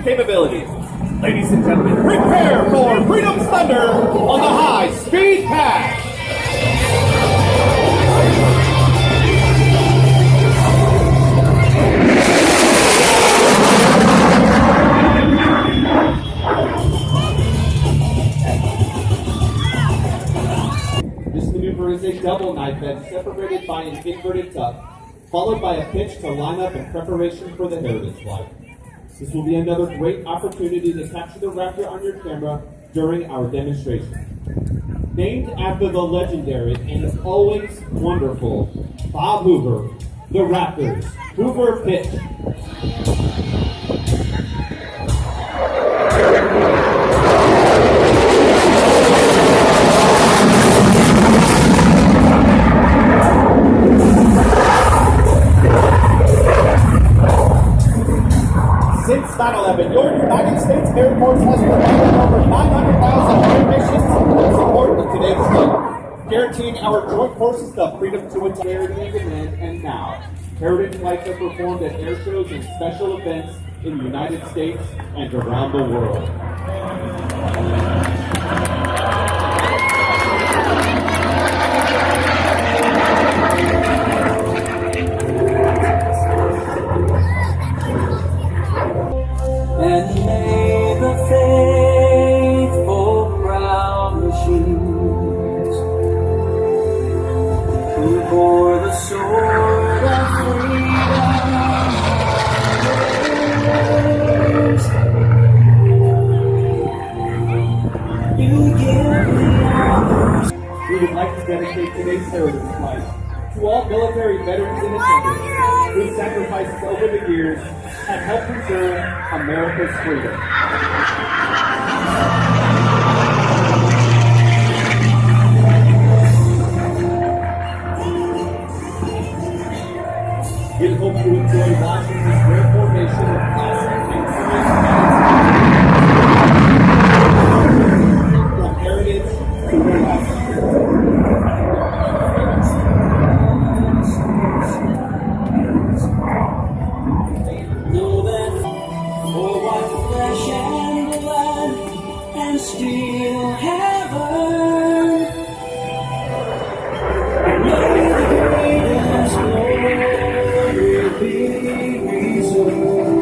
capabilities. Ladies and gentlemen, prepare for Freedom's Thunder on the High Speed Pass. This maneuver is a double knife edge separated by an inverted tuck, followed by a pitch to line up in preparation for the heritage flight. This will be another great opportunity to capture the Raptor on your camera during our demonstration. Named after the legendary and always wonderful Bob Hoover, the Raptors Hoover pitch. Since 9/11, your United States Air Force has provided over 900,000 air missions in support of today's flight, guaranteeing our joint forces the freedom to attack and command. And now, heritage flights are performed at air shows and special events in the United States and around the world. And may the faithful proud machines who bore the sword of freedom you give me honors. We would like to dedicate today's heritage flight to all military veterans in attendance whose sacrifices over the years have helped preserve America's freedom. We hope you enjoy watching this rare formation of classic and current from heritage to relaxation. Flesh and blood and steel have earned. May the greatest glory be reserved.